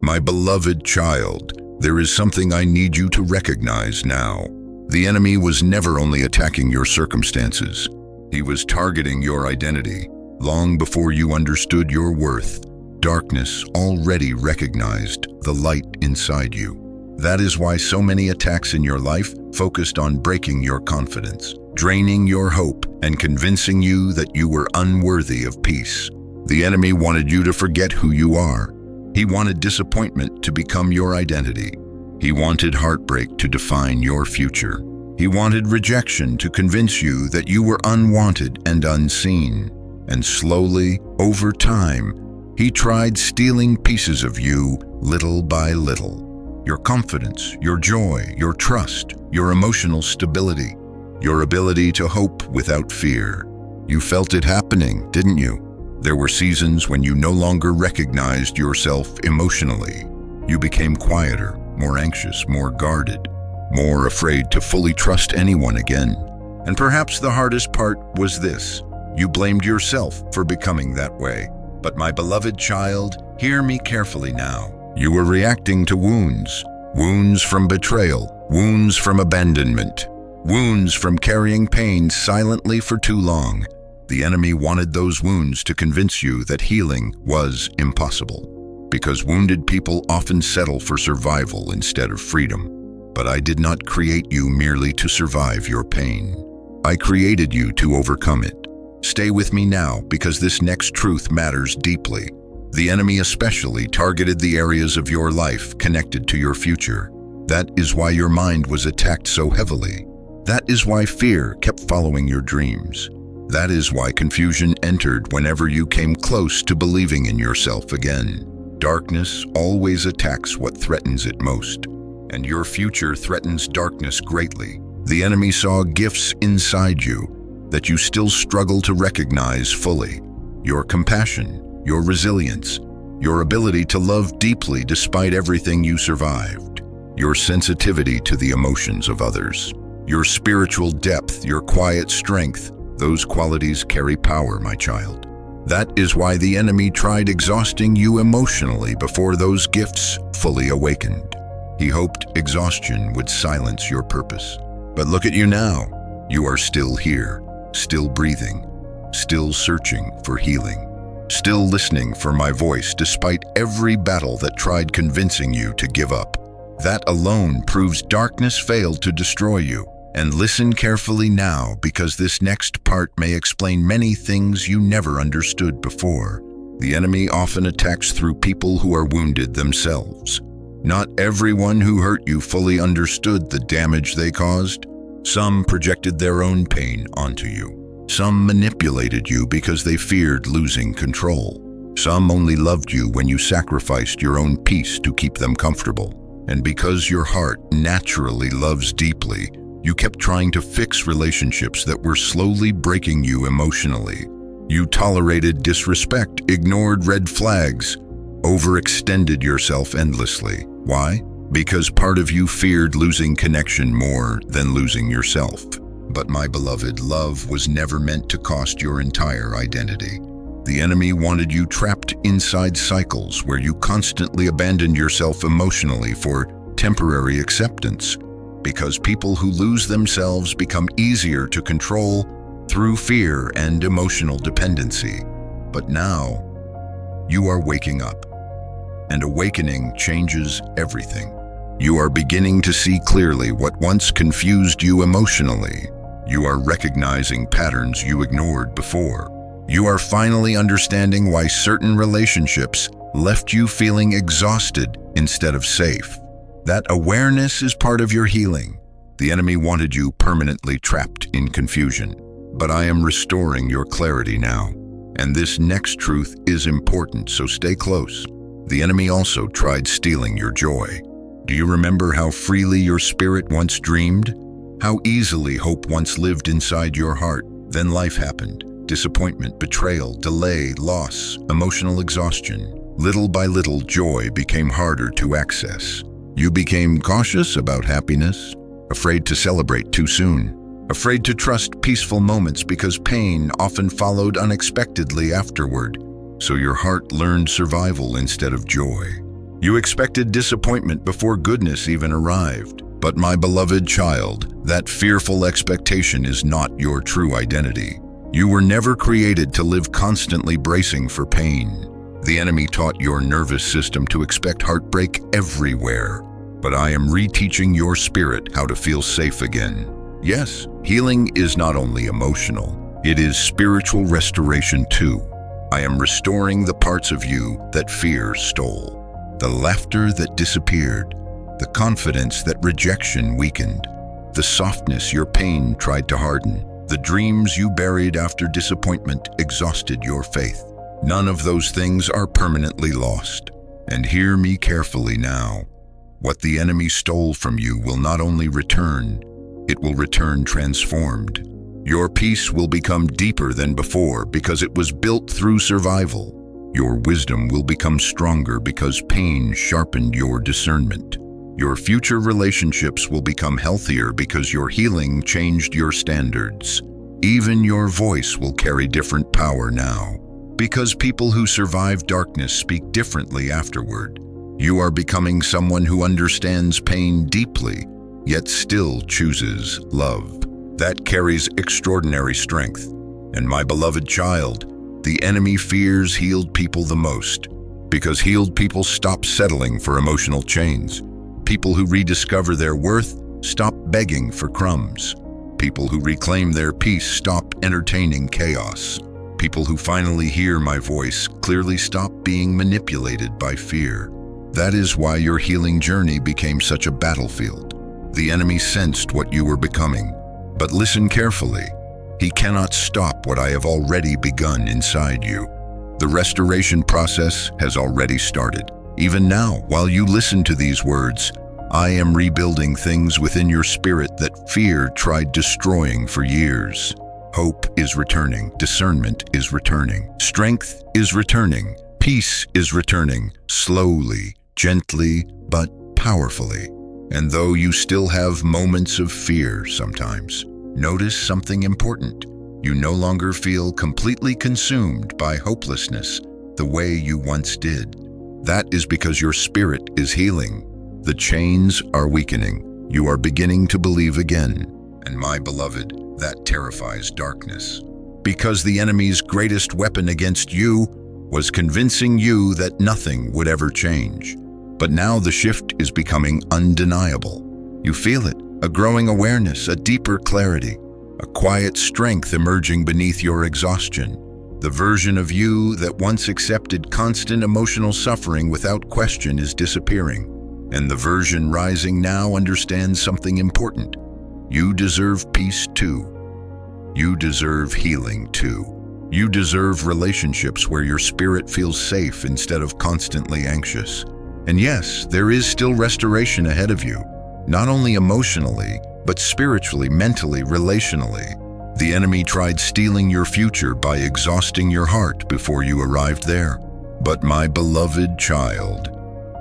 My beloved child, there is something I need you to recognize now. The enemy was never only attacking your circumstances. He was targeting your identity. Long before you understood your worth, darkness already recognized the light inside you. That is why so many attacks in your life focused on breaking your confidence, draining your hope, and convincing you that you were unworthy of peace. The enemy wanted you to forget who you are. He wanted disappointment to become your identity. He wanted heartbreak to define your future. He wanted rejection to convince you that you were unwanted and unseen. And slowly, over time, he tried stealing pieces of you little by little. Your confidence, your joy, your trust, your emotional stability, your ability to hope without fear. You felt it happening, didn't you? There were seasons when you no longer recognized yourself emotionally. You became quieter, more anxious, more guarded, more afraid to fully trust anyone again. And perhaps the hardest part was this: you blamed yourself for becoming that way. But my beloved child, hear me carefully now. You were reacting to wounds. Wounds from betrayal, wounds from abandonment, wounds from carrying pain silently for too long. The enemy wanted those wounds to convince you that healing was impossible, because wounded people often settle for survival instead of freedom. But I did not create you merely to survive your pain. I created you to overcome it. Stay with me now, because this next truth matters deeply. The enemy especially targeted the areas of your life connected to your future. That is why your mind was attacked so heavily. That is why fear kept following your dreams. That is why confusion entered whenever you came close to believing in yourself again. Darkness always attacks what threatens it most, and your future threatens darkness greatly. The enemy saw gifts inside you that you still struggle to recognize fully. Your compassion, your resilience, your ability to love deeply despite everything you survived, your sensitivity to the emotions of others, your spiritual depth, your quiet strength. Those qualities carry power, my child. That is why the enemy tried exhausting you emotionally before those gifts fully awakened. He hoped exhaustion would silence your purpose. But look at you now. You are still here, still breathing, still searching for healing, still listening for my voice despite every battle that tried convincing you to give up. That alone proves darkness failed to destroy you. And listen carefully now, because this next part may explain many things you never understood before. The enemy often attacks through people who are wounded themselves. Not everyone who hurt you fully understood the damage they caused. Some projected their own pain onto you. Some manipulated you because they feared losing control. Some only loved you when you sacrificed your own peace to keep them comfortable. And because your heart naturally loves deeply, you kept trying to fix relationships that were slowly breaking you emotionally. You tolerated disrespect, ignored red flags, overextended yourself endlessly. Why? Because part of you feared losing connection more than losing yourself. But my beloved, love was never meant to cost your entire identity. The enemy wanted you trapped inside cycles where you constantly abandoned yourself emotionally for temporary acceptance. Because people who lose themselves become easier to control through fear and emotional dependency. But now, you are waking up, and awakening changes everything. You are beginning to see clearly what once confused you emotionally. You are recognizing patterns you ignored before. You are finally understanding why certain relationships left you feeling exhausted instead of safe. That awareness is part of your healing. The enemy wanted you permanently trapped in confusion, but I am restoring your clarity now. And this next truth is important, so stay close. The enemy also tried stealing your joy. Do you remember how freely your spirit once dreamed? How easily hope once lived inside your heart? Then life happened. Disappointment, betrayal, delay, loss, emotional exhaustion. Little by little, joy became harder to access. You became cautious about happiness, afraid to celebrate too soon, afraid to trust peaceful moments because pain often followed unexpectedly afterward. So your heart learned survival instead of joy. You expected disappointment before goodness even arrived. But my beloved child, that fearful expectation is not your true identity. You were never created to live constantly bracing for pain. The enemy taught your nervous system to expect heartbreak everywhere. But I am reteaching your spirit how to feel safe again. Yes, healing is not only emotional, it is spiritual restoration too. I am restoring the parts of you that fear stole, the laughter that disappeared, the confidence that rejection weakened, the softness your pain tried to harden, the dreams you buried after disappointment exhausted your faith. None of those things are permanently lost. And hear me carefully now. What the enemy stole from you will not only return, it will return transformed. Your peace will become deeper than before because it was built through survival. Your wisdom will become stronger because pain sharpened your discernment. Your future relationships will become healthier because your healing changed your standards. Even your voice will carry different power now, because people who survive darkness speak differently afterward. You are becoming someone who understands pain deeply, yet still chooses love. That carries extraordinary strength. And my beloved child, the enemy fears healed people the most, because healed people stop settling for emotional chains. People who rediscover their worth stop begging for crumbs. People who reclaim their peace stop entertaining chaos. People who finally hear my voice clearly stop being manipulated by fear. That is why your healing journey became such a battlefield. The enemy sensed what you were becoming. But listen carefully. He cannot stop what I have already begun inside you. The restoration process has already started. Even now, while you listen to these words, I am rebuilding things within your spirit that fear tried destroying for years. Hope is returning. Discernment is returning. Strength is returning. Peace is returning. Slowly, gently, but powerfully. And though you still have moments of fear sometimes, notice something important. You no longer feel completely consumed by hopelessness the way you once did. That is because your spirit is healing. The chains are weakening. You are beginning to believe again. And my beloved, that terrifies darkness. Because the enemy's greatest weapon against you was convincing you that nothing would ever change. But now the shift is becoming undeniable. You feel it, a growing awareness, a deeper clarity, a quiet strength emerging beneath your exhaustion. The version of you that once accepted constant emotional suffering without question is disappearing. And the version rising now understands something important. You deserve peace too. You deserve healing too. You deserve relationships where your spirit feels safe instead of constantly anxious. And yes, there is still restoration ahead of you, not only emotionally, but spiritually, mentally, relationally. The enemy tried stealing your future by exhausting your heart before you arrived there. But my beloved child,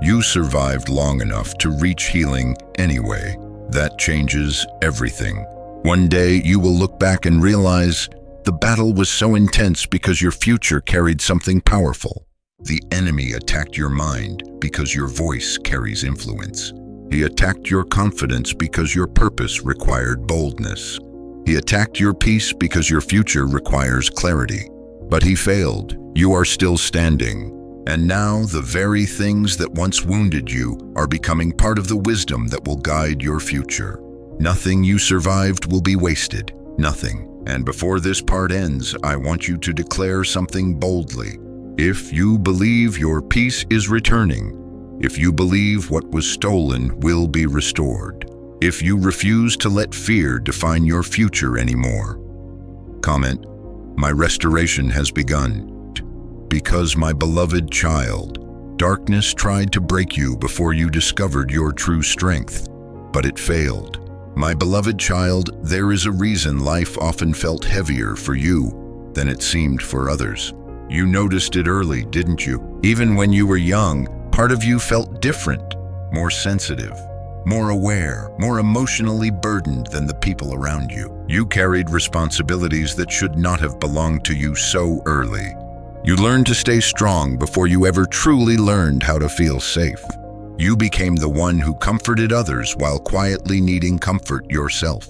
you survived long enough to reach healing anyway. That changes everything. One day you will look back and realize the battle was so intense because your future carried something powerful. The enemy attacked your mind because your voice carries influence. He attacked your confidence because your purpose required boldness. He attacked your peace because your future requires clarity. But he failed. You are still standing. And now the very things that once wounded you are becoming part of the wisdom that will guide your future. Nothing you survived will be wasted. Nothing. And before this part ends, I want you to declare something boldly. If you believe your peace is returning, if you believe what was stolen will be restored, if you refuse to let fear define your future anymore, comment, my restoration has begun. Because my beloved child, darkness tried to break you before you discovered your true strength, but it failed. My beloved child, there is a reason life often felt heavier for you than it seemed for others. You noticed it early, didn't you? Even when you were young, part of you felt different, more sensitive, more aware, more emotionally burdened than the people around you. You carried responsibilities that should not have belonged to you so early. You learned to stay strong before you ever truly learned how to feel safe. You became the one who comforted others while quietly needing comfort yourself.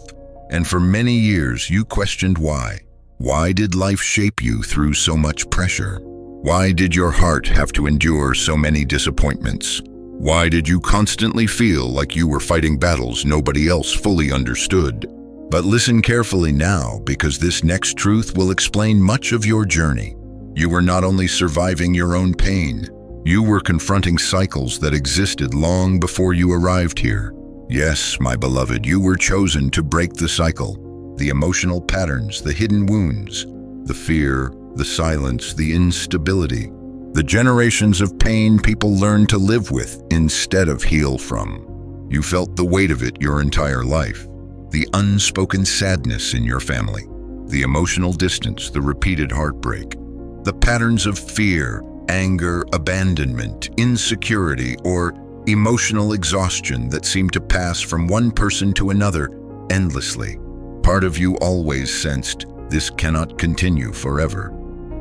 And for many years, you questioned why. Why did life shape you through so much pressure? Why did your heart have to endure so many disappointments? Why did you constantly feel like you were fighting battles nobody else fully understood? But listen carefully now, because this next truth will explain much of your journey. You were not only surviving your own pain, you were confronting cycles that existed long before you arrived here. Yes, my beloved, you were chosen to break the cycle, the emotional patterns, the hidden wounds, the fear, the silence, the instability, the generations of pain people learn to live with instead of heal from. You felt the weight of it your entire life, the unspoken sadness in your family, the emotional distance, the repeated heartbreak, the patterns of fear, anger, abandonment, insecurity, or emotional exhaustion that seem to pass from one person to another endlessly. Part of you always sensed this cannot continue forever.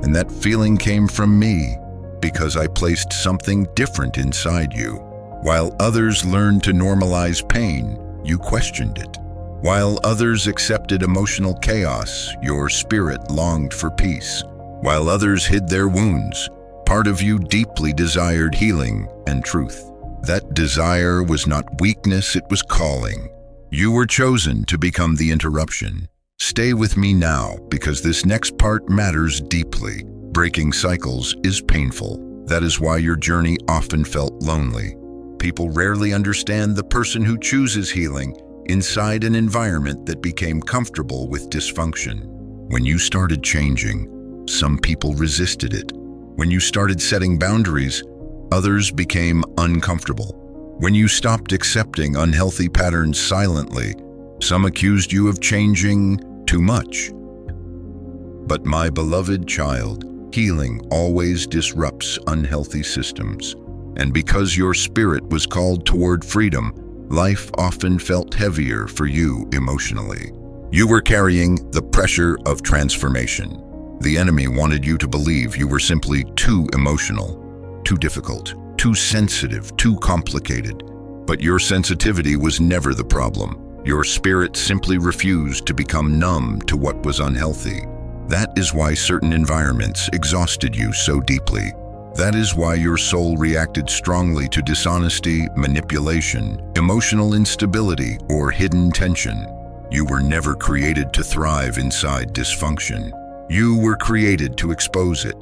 And that feeling came from me because I placed something different inside you. While others learned to normalize pain, you questioned it. While others accepted emotional chaos, your spirit longed for peace. While others hid their wounds, part of you deeply desired healing and truth. That desire was not weakness, it was calling. You were chosen to become the interruption. Stay with me now, because this next part matters deeply. Breaking cycles is painful. That is why your journey often felt lonely. People rarely understand the person who chooses healing inside an environment that became comfortable with dysfunction. When you started changing, some people resisted it. When you started setting boundaries, others became uncomfortable. When you stopped accepting unhealthy patterns silently, some accused you of changing too much. But my beloved child, healing always disrupts unhealthy systems. And because your spirit was called toward freedom, life often felt heavier for you emotionally. You were carrying the pressure of transformation. The enemy wanted you to believe you were simply too emotional, too difficult, too sensitive, too complicated. But your sensitivity was never the problem. Your spirit simply refused to become numb to what was unhealthy. That is why certain environments exhausted you so deeply. That is why your soul reacted strongly to dishonesty, manipulation, emotional instability, or hidden tension. You were never created to thrive inside dysfunction. You were created to expose it,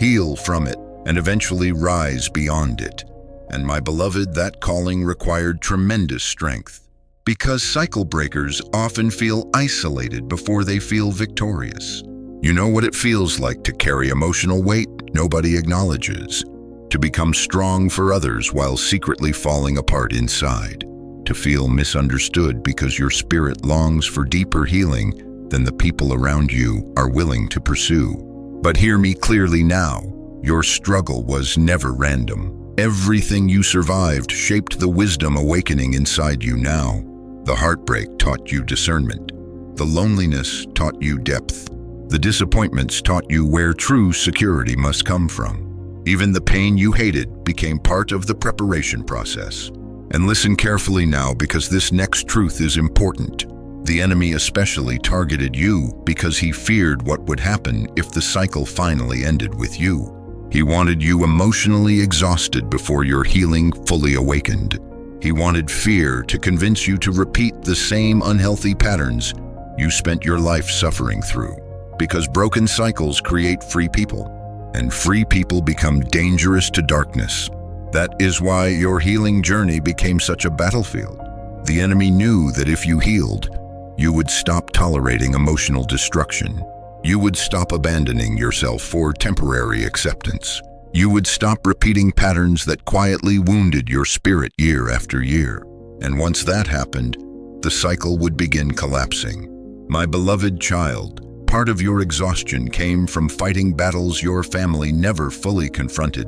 heal from it, and eventually rise beyond it. And my beloved, that calling required tremendous strength. Because cycle breakers often feel isolated before they feel victorious. You know what it feels like to carry emotional weight nobody acknowledges, to become strong for others while secretly falling apart inside, to feel misunderstood because your spirit longs for deeper healing than the people around you are willing to pursue. But hear me clearly now, your struggle was never random. Everything you survived shaped the wisdom awakening inside you now. The heartbreak taught you discernment. The loneliness taught you depth. The disappointments taught you where true security must come from. Even the pain you hated became part of the preparation process. And listen carefully now, because this next truth is important. The enemy especially targeted you because he feared what would happen if the cycle finally ended with you. He wanted you emotionally exhausted before your healing fully awakened. He wanted fear to convince you to repeat the same unhealthy patterns you spent your life suffering through. Because broken cycles create free people, and free people become dangerous to darkness. That is why your healing journey became such a battlefield. The enemy knew that if you healed, you would stop tolerating emotional destruction. You would stop abandoning yourself for temporary acceptance. You would stop repeating patterns that quietly wounded your spirit year after year. And once that happened, the cycle would begin collapsing. My beloved child, part of your exhaustion came from fighting battles your family never fully confronted.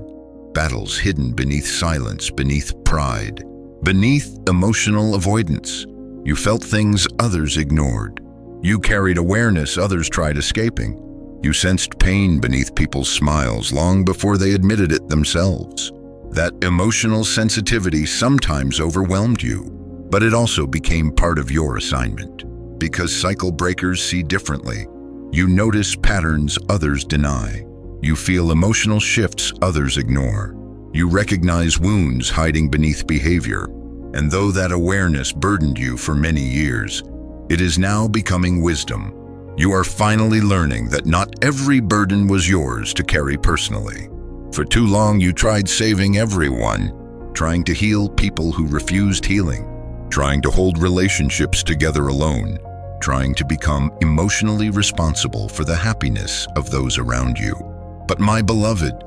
Battles hidden beneath silence, beneath pride, beneath emotional avoidance. You felt things others ignored. You carried awareness others tried escaping. You sensed pain beneath people's smiles long before they admitted it themselves. That emotional sensitivity sometimes overwhelmed you, but it also became part of your assignment. Because cycle breakers see differently, you notice patterns others deny. You feel emotional shifts others ignore. You recognize wounds hiding beneath behavior. And though that awareness burdened you for many years, it is now becoming wisdom. You are finally learning that not every burden was yours to carry personally. For too long, you tried saving everyone, trying to heal people who refused healing, trying to hold relationships together alone, trying to become emotionally responsible for the happiness of those around you. But my beloved,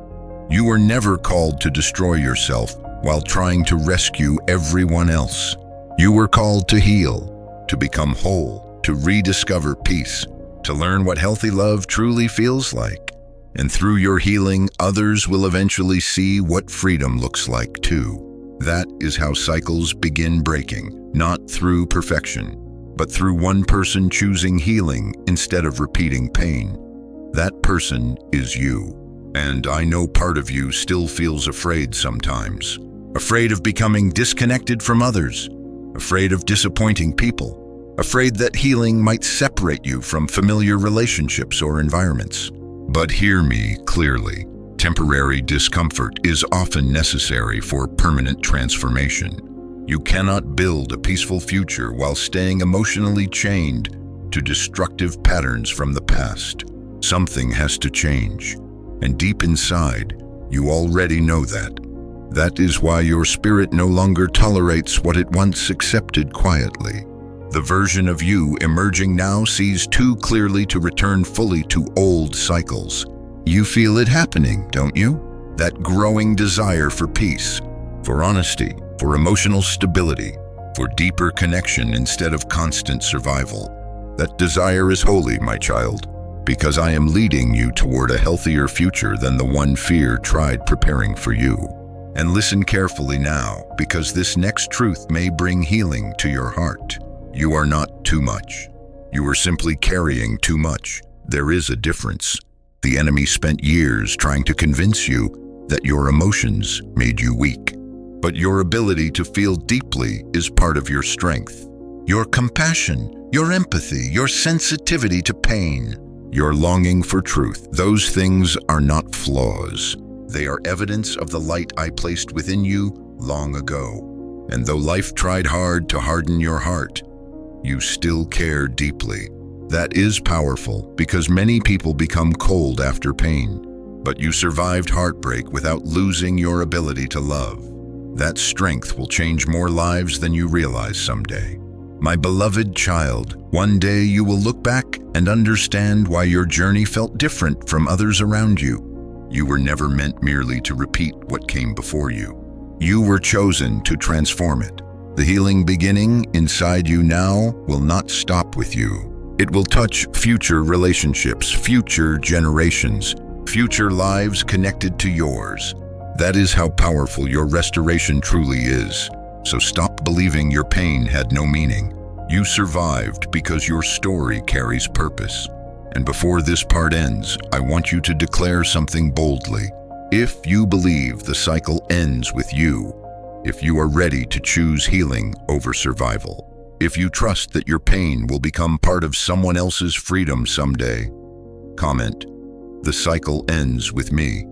you were never called to destroy yourself while trying to rescue everyone else. You were called to heal, to become whole, to rediscover peace, to learn what healthy love truly feels like. And through your healing, others will eventually see what freedom looks like too. That is how cycles begin breaking, not through perfection, but through one person choosing healing instead of repeating pain. That person is you. And I know part of you still feels afraid sometimes. Afraid of becoming disconnected from others. Afraid of disappointing people. Afraid that healing might separate you from familiar relationships or environments. But hear me clearly. Temporary discomfort is often necessary for permanent transformation. You cannot build a peaceful future while staying emotionally chained to destructive patterns from the past. Something has to change. And deep inside, you already know that. That is why your spirit no longer tolerates what it once accepted quietly. The version of you emerging now sees too clearly to return fully to old cycles. You feel it happening, don't you? That growing desire for peace, for honesty, for emotional stability, for deeper connection instead of constant survival. That desire is holy, my child, because I am leading you toward a healthier future than the one fear tried preparing for you. And listen carefully now, because this next truth may bring healing to your heart. You are not too much. You are simply carrying too much. There is a difference. The enemy spent years trying to convince you that your emotions made you weak. But your ability to feel deeply is part of your strength. Your compassion, your empathy, your sensitivity to pain, your longing for truth, those things are not flaws. They are evidence of the light I placed within you long ago. And though life tried hard to harden your heart, you still care deeply. That is powerful because many people become cold after pain. But you survived heartbreak without losing your ability to love. That strength will change more lives than you realize someday. My beloved child, one day you will look back and understand why your journey felt different from others around you. You were never meant merely to repeat what came before you. You were chosen to transform it. The healing beginning inside you now will not stop with you. It will touch future relationships, future generations, future lives connected to yours. That is how powerful your restoration truly is. So stop believing your pain had no meaning. You survived because your story carries purpose. And before this part ends, I want you to declare something boldly. If you believe the cycle ends with you, if you are ready to choose healing over survival, if you trust that your pain will become part of someone else's freedom someday, comment, "The cycle ends with me."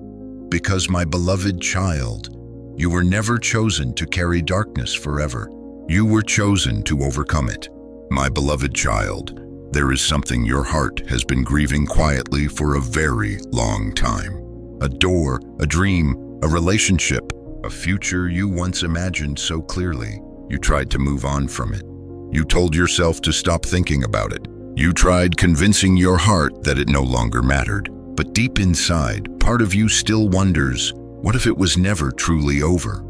Because my beloved child, you were never chosen to carry darkness forever. You were chosen to overcome it. My beloved child, there is something your heart has been grieving quietly for a very long time. A door, a dream, a relationship, a future you once imagined so clearly. You tried to move on from it. You told yourself to stop thinking about it. You tried convincing your heart that it no longer mattered. But deep inside, part of you still wonders, what if it was never truly over?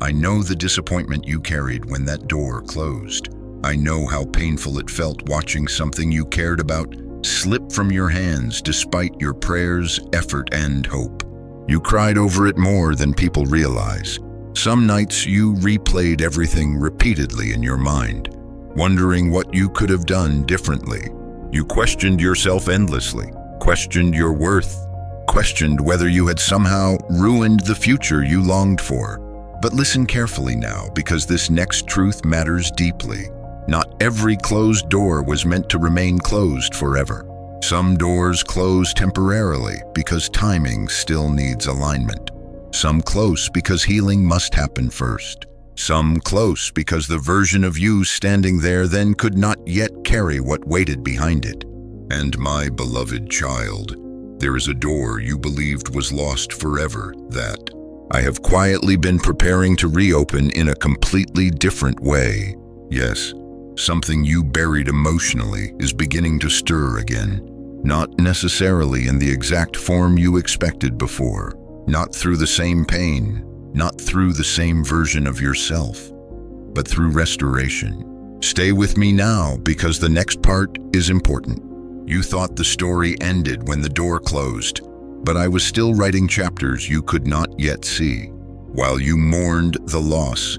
I know the disappointment you carried when that door closed. I know how painful it felt watching something you cared about slip from your hands despite your prayers, effort, and hope. You cried over it more than people realize. Some nights you replayed everything repeatedly in your mind, wondering what you could have done differently. You questioned yourself endlessly. questioned your worth, questioned whether you had somehow ruined the future you longed for. But listen carefully now, because this next truth matters deeply. Not every closed door was meant to remain closed forever. Some doors close temporarily because timing still needs alignment. Some close because healing must happen first. Some close because the version of you standing there then could not yet carry what waited behind it. And my beloved child, there is a door you believed was lost forever that I have quietly been preparing to reopen in a completely different way. Yes, something you buried emotionally is beginning to stir again. Not necessarily in the exact form you expected before, not through the same pain, not through the same version of yourself, but through restoration. Stay with me now, because the next part is important. You thought the story ended when the door closed, but I was still writing chapters you could not yet see. While you mourned the loss,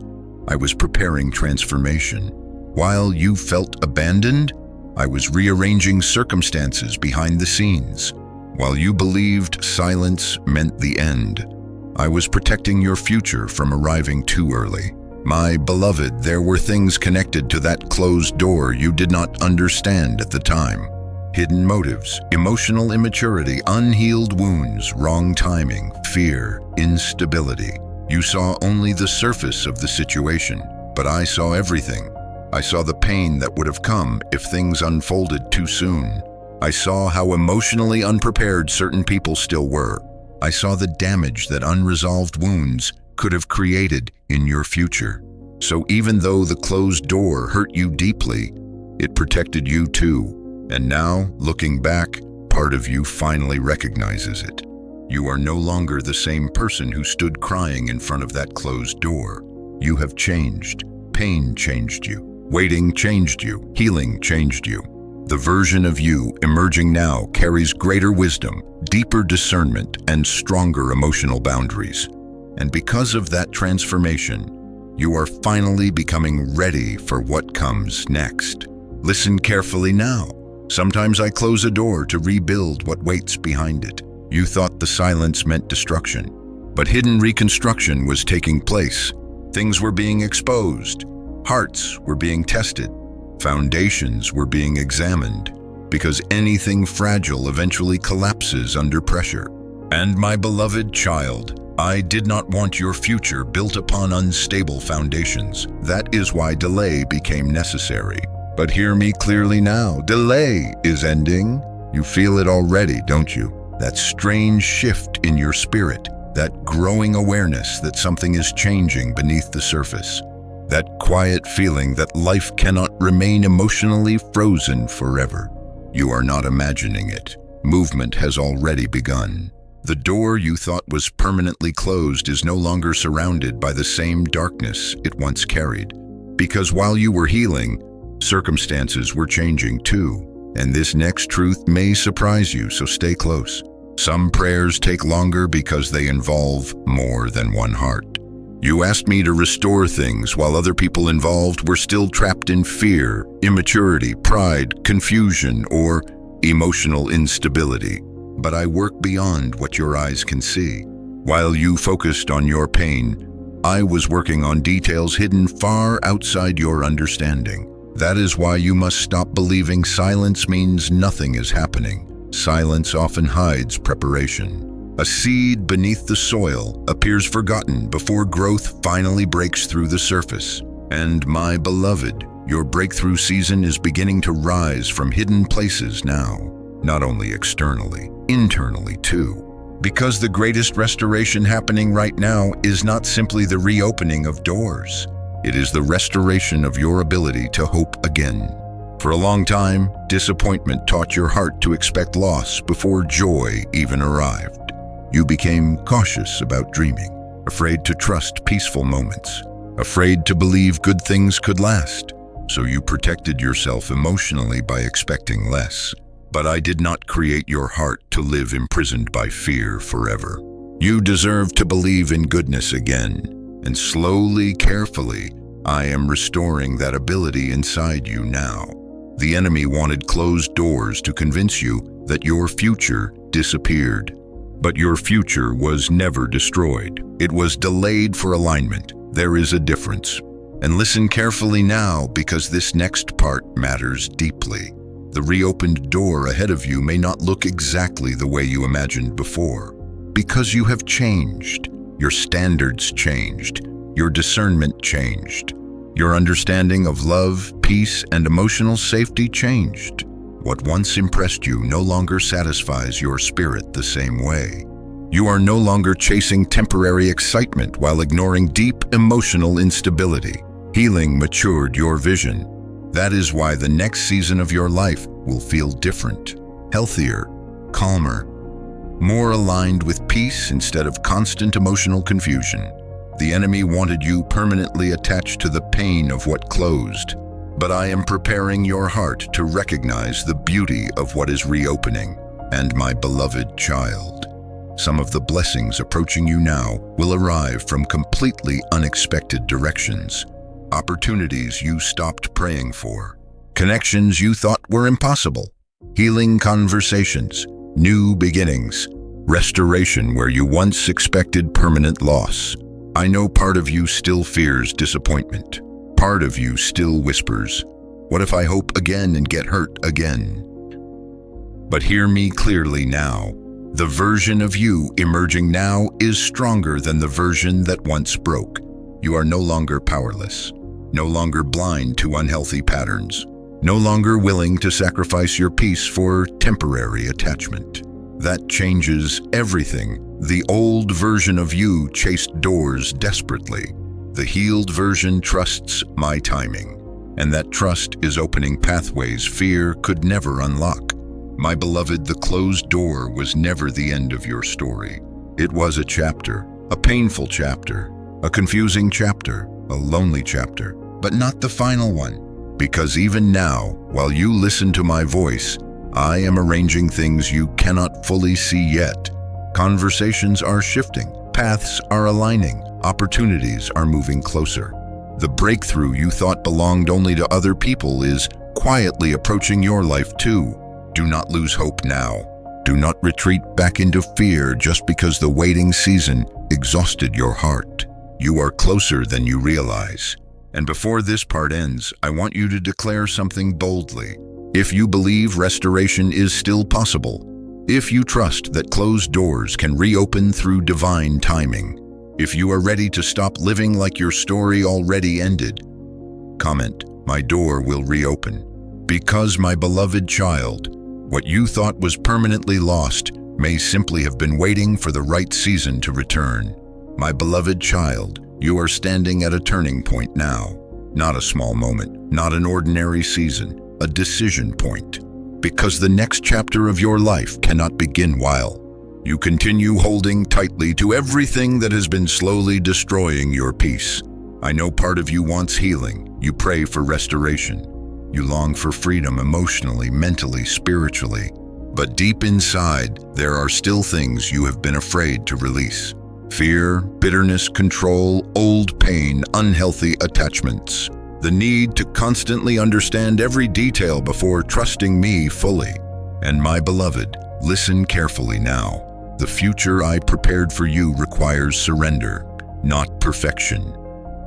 I was preparing transformation. While you felt abandoned, I was rearranging circumstances behind the scenes. While you believed silence meant the end, I was protecting your future from arriving too early. My beloved, there were things connected to that closed door you did not understand at the time. Hidden motives, emotional immaturity, unhealed wounds, wrong timing, fear, instability. You saw only the surface of the situation, but I saw everything. I saw the pain that would have come if things unfolded too soon. I saw how emotionally unprepared certain people still were. I saw the damage that unresolved wounds could have created in your future. So even though the closed door hurt you deeply, it protected you too. And now, looking back, part of you finally recognizes it. You are no longer the same person who stood crying in front of that closed door. You have changed. Pain changed you. Waiting changed you. Healing changed you. The version of you emerging now carries greater wisdom, deeper discernment, and stronger emotional boundaries. And because of that transformation, you are finally becoming ready for what comes next. Listen carefully now. Sometimes I close a door to rebuild what waits behind it. You thought the silence meant destruction, but hidden reconstruction was taking place. Things were being exposed. Hearts were being tested. Foundations were being examined, because anything fragile eventually collapses under pressure. And my beloved child, I did not want your future built upon unstable foundations. That is why delay became necessary. But hear me clearly now. Delay is ending. You feel it already, don't you? That strange shift in your spirit, that growing awareness that something is changing beneath the surface. That quiet feeling that life cannot remain emotionally frozen forever. You are not imagining it. Movement has already begun. The door you thought was permanently closed is no longer surrounded by the same darkness it once carried. Because while you were healing, circumstances were changing too. And this next truth may surprise you, so stay close. Some prayers take longer because they involve more than one heart. You asked me to restore things while other people involved were still trapped in fear, immaturity, pride, confusion, or emotional instability. But I work beyond what your eyes can see. While you focused on your pain, I was working on details hidden far outside your understanding. That is why you must stop believing silence means nothing is happening. Silence often hides preparation. A seed beneath the soil appears forgotten before growth finally breaks through the surface. And my beloved, your breakthrough season is beginning to rise from hidden places now, not only externally, internally too. Because the greatest restoration happening right now is not simply the reopening of doors. It is the restoration of your ability to hope again. For a long time, disappointment taught your heart to expect loss before joy even arrived. You became cautious about dreaming, afraid to trust peaceful moments, afraid to believe good things could last. So you protected yourself emotionally by expecting less. But I did not create your heart to live imprisoned by fear forever. You deserve to believe in goodness again, and slowly, carefully, I am restoring that ability inside you now. The enemy wanted closed doors to convince you that your future disappeared. But your future was never destroyed. It was delayed for alignment. There is a difference. And listen carefully now, because this next part matters deeply. The reopened door ahead of you may not look exactly the way you imagined before, because you have changed. Your standards changed. Your discernment changed. Your understanding of love, peace, and emotional safety changed. What once impressed you no longer satisfies your spirit the same way. You are no longer chasing temporary excitement while ignoring deep emotional instability. Healing matured your vision. That is why the next season of your life will feel different, healthier, calmer, more aligned with peace instead of constant emotional confusion. The enemy wanted you permanently attached to the pain of what closed. But I am preparing your heart to recognize the beauty of what is reopening. And my beloved child, some of the blessings approaching you now will arrive from completely unexpected directions. Opportunities you stopped praying for. Connections you thought were impossible. Healing conversations. New beginnings. Restoration where you once expected permanent loss. I know part of you still fears disappointment. Part of you still whispers, "What if I hope again and get hurt again?" But hear me clearly now. The version of you emerging now is stronger than the version that once broke. You are no longer powerless, no longer blind to unhealthy patterns, no longer willing to sacrifice your peace for temporary attachment. That changes everything. The old version of you chased doors desperately. The healed version trusts my timing, and that trust is opening pathways fear could never unlock. My beloved, the closed door was never the end of your story. It was a chapter, a painful chapter, a confusing chapter, a lonely chapter, but not the final one. Because even now, while you listen to my voice, I am arranging things you cannot fully see yet. Conversations are shifting, paths are aligning, opportunities are moving closer. The breakthrough you thought belonged only to other people is quietly approaching your life too. Do not lose hope now. Do not retreat back into fear just because the waiting season exhausted your heart. You are closer than you realize. And before this part ends, I want you to declare something boldly. If you believe restoration is still possible, if you trust that closed doors can reopen through divine timing, if you are ready to stop living like your story already ended, comment, "My door will reopen." Because, my beloved child, what you thought was permanently lost may simply have been waiting for the right season to return. My beloved child, you are standing at a turning point now. Not a small moment, not an ordinary season, a decision point. Because the next chapter of your life cannot begin while you continue holding tightly to everything that has been slowly destroying your peace. I know part of you wants healing. You pray for restoration. You long for freedom emotionally, mentally, spiritually. But deep inside, there are still things you have been afraid to release. Fear, bitterness, control, old pain, unhealthy attachments. The need to constantly understand every detail before trusting me fully. And my beloved, listen carefully now. The future I prepared for you requires surrender, not perfection.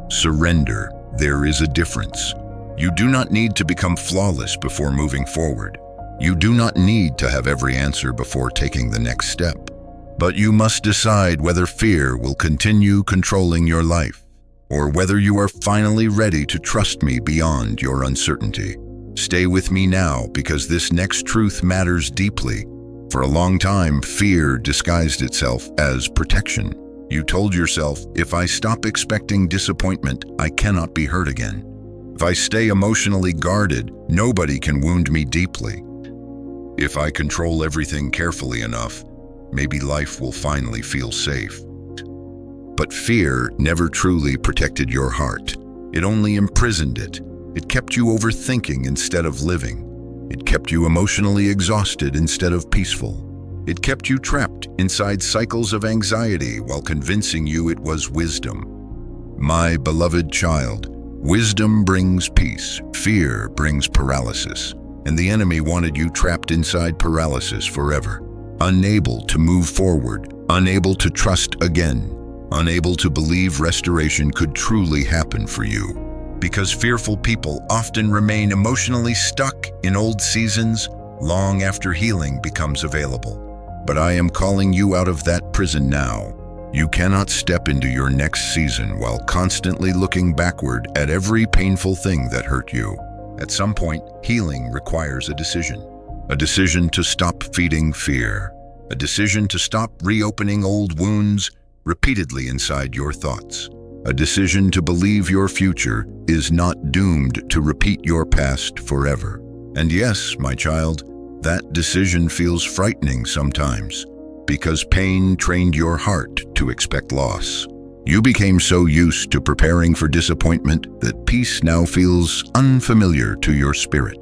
Surrender. There is a difference. You do not need to become flawless before moving forward. You do not need to have every answer before taking the next step. But you must decide whether fear will continue controlling your life, or whether you are finally ready to trust me beyond your uncertainty. Stay with me now, because this next truth matters deeply. For a long time, fear disguised itself as protection. You told yourself, if I stop expecting disappointment, I cannot be hurt again. If I stay emotionally guarded, nobody can wound me deeply. If I control everything carefully enough, maybe life will finally feel safe. But fear never truly protected your heart. It only imprisoned it. It kept you overthinking instead of living. It kept you emotionally exhausted instead of peaceful. It kept you trapped inside cycles of anxiety while convincing you it was wisdom. My beloved child, Wisdom brings peace, fear brings paralysis, and the enemy wanted you trapped inside paralysis forever, unable to move forward, unable to trust again, unable to believe restoration could truly happen for you. Because fearful people often remain emotionally stuck in old seasons long after healing becomes available. But I am calling you out of that prison now. You cannot step into your next season while constantly looking backward at every painful thing that hurt you. At some point, healing requires a decision to stop feeding fear, a decision to stop reopening old wounds repeatedly inside your thoughts, a decision to believe your future is not doomed to repeat your past forever. And yes, my child, that decision feels frightening sometimes, because pain trained your heart to expect loss. You became so used to preparing for disappointment that peace now feels unfamiliar to your spirit.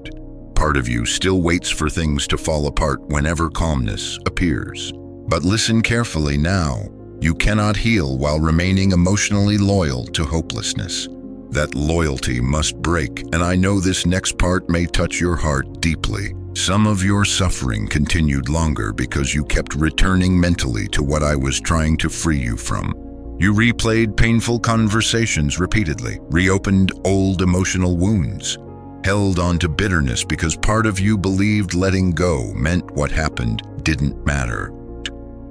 Part of you still waits for things to fall apart whenever calmness appears. But listen carefully now. You cannot heal while remaining emotionally loyal to hopelessness. That loyalty must break, and I know this next part may touch your heart deeply. Some of your suffering continued longer because you kept returning mentally to what I was trying to free you from. You replayed painful conversations repeatedly, reopened old emotional wounds, held on to bitterness because part of you believed letting go meant what happened didn't matter.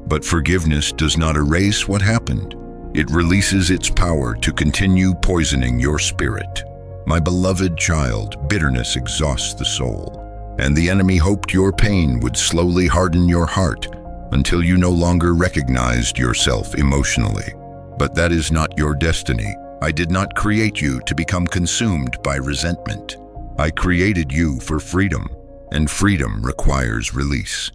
But forgiveness does not erase what happened. It releases its power to continue poisoning your spirit. My beloved child, bitterness exhausts the soul, and the enemy hoped your pain would slowly harden your heart until you no longer recognized yourself emotionally. But that is not your destiny. I did not create you to become consumed by resentment. I created you for freedom, and freedom requires release.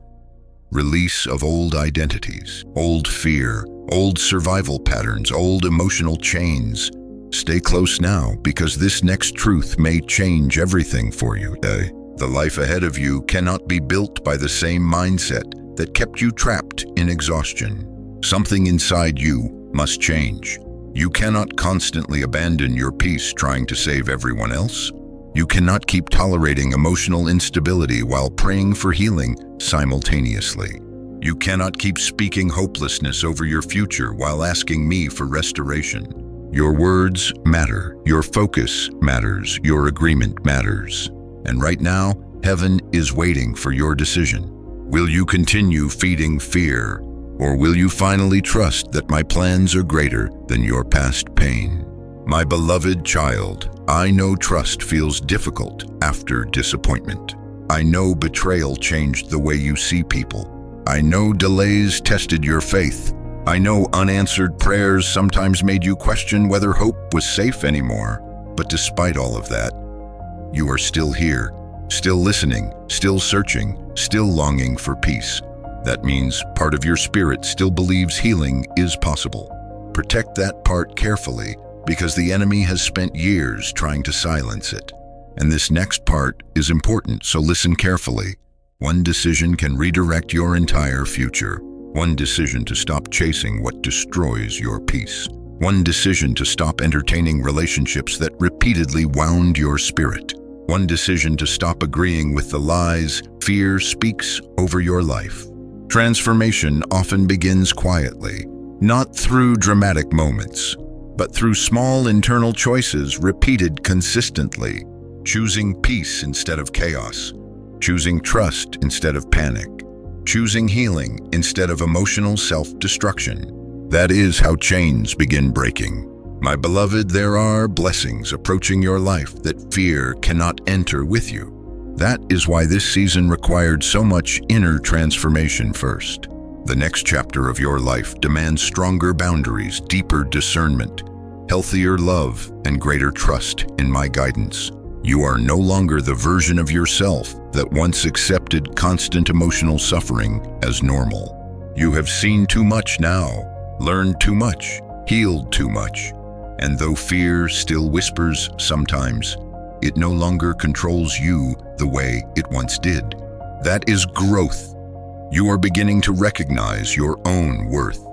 Release of old identities, old fear, old survival patterns, old emotional chains. Stay close now, because this next truth may change everything for you. The life ahead of you cannot be built by the same mindset that kept you trapped in exhaustion. Something inside you must change. You cannot constantly abandon your peace trying to save everyone else. You cannot keep tolerating emotional instability while praying for healing simultaneously. You cannot keep speaking hopelessness over your future while asking me for restoration. Your words matter, your focus matters, your agreement matters. And right now, heaven is waiting for your decision. Will you continue feeding fear, or will you finally trust that my plans are greater than your past pain? My beloved child, I know trust feels difficult after disappointment. I know betrayal changed the way you see people. I know delays tested your faith. I know unanswered prayers sometimes made you question whether hope was safe anymore. But despite all of that, you are still here, still listening, still searching, still longing for peace. That means part of your spirit still believes healing is possible. Protect that part carefully, because the enemy has spent years trying to silence it. And this next part is important, so listen carefully. One decision can redirect your entire future. One decision to stop chasing what destroys your peace. One decision to stop entertaining relationships that repeatedly wound your spirit. One decision to stop agreeing with the lies fear speaks over your life. Transformation often begins quietly, not through dramatic moments, but through small internal choices repeated consistently. Choosing peace instead of chaos, choosing trust instead of panic, choosing healing instead of emotional self-destruction. That is how chains begin breaking. My beloved, there are blessings approaching your life that fear cannot enter with you. That is why this season required so much inner transformation first. The next chapter of your life demands stronger boundaries, deeper discernment, healthier love, and greater trust in my guidance. You are no longer the version of yourself that once accepted constant emotional suffering as normal. You have seen too much now, learned too much, healed too much. And though fear still whispers sometimes, it no longer controls you the way it once did. That is growth. You are beginning to recognize your own worth,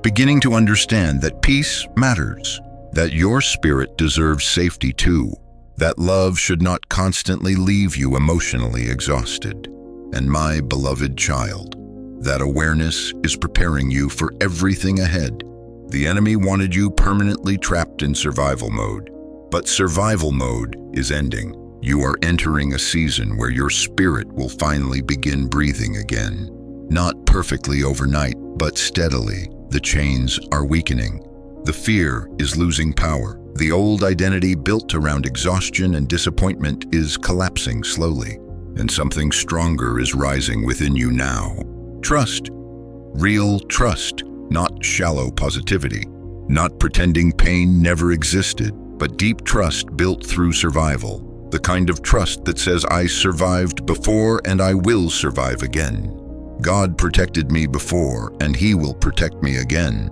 beginning to understand that peace matters, that your spirit deserves safety too, that love should not constantly leave you emotionally exhausted. And my beloved child, that awareness is preparing you for everything ahead. The enemy wanted you permanently trapped in survival mode, but survival mode is ending. You are entering a season where your spirit will finally begin breathing again. Not perfectly overnight, but steadily. The chains are weakening. The fear is losing power. The old identity built around exhaustion and disappointment is collapsing slowly, and something stronger is rising within you now. Trust. Real trust, not shallow positivity. Not pretending pain never existed, but deep trust built through survival. The kind of trust that says, I survived before and I will survive again. God protected me before and He will protect me again.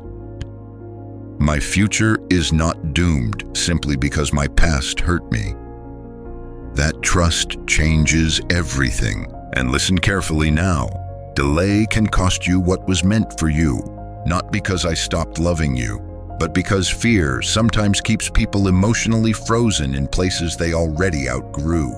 My future is not doomed simply because my past hurt me. That trust changes everything. And listen carefully now. Delay can cost you what was meant for you, not because I stopped loving you, but because fear sometimes keeps people emotionally frozen in places they already outgrew.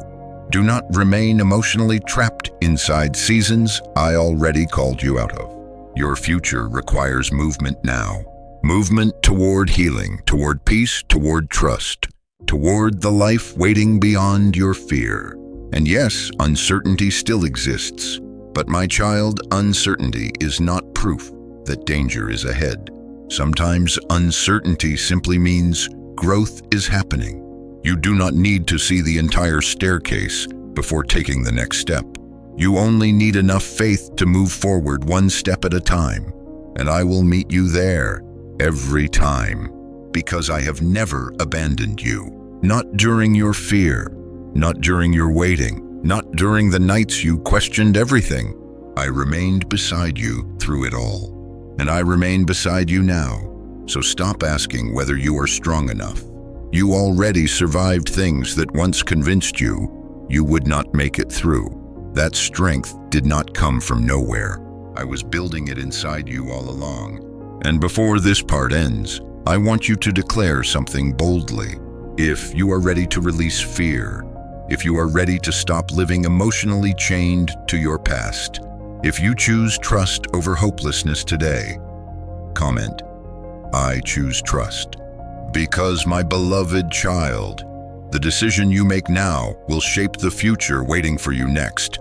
Do not remain emotionally trapped inside seasons I already called you out of. Your future requires movement now. Movement toward healing, toward peace, toward trust, toward the life waiting beyond your fear. And yes, uncertainty still exists, but my child, uncertainty is not proof that danger is ahead. Sometimes uncertainty simply means growth is happening. You do not need to see the entire staircase before taking the next step. You only need enough faith to move forward one step at a time, and I will meet you there every time, because I have never abandoned you. Not during your fear, not during your waiting, not during the nights you questioned everything. I remained beside you through it all, and I remain beside you now. So stop asking whether you are strong enough. You already survived things that once convinced you would not make it through. That strength did not come from nowhere. I was building it inside you all along. And before this part ends, I want you to declare something boldly. If you are ready to release fear, if you are ready to stop living emotionally chained to your past, if you choose trust over hopelessness today, comment, I choose trust. Because my beloved child, the decision you make now will shape the future waiting for you next.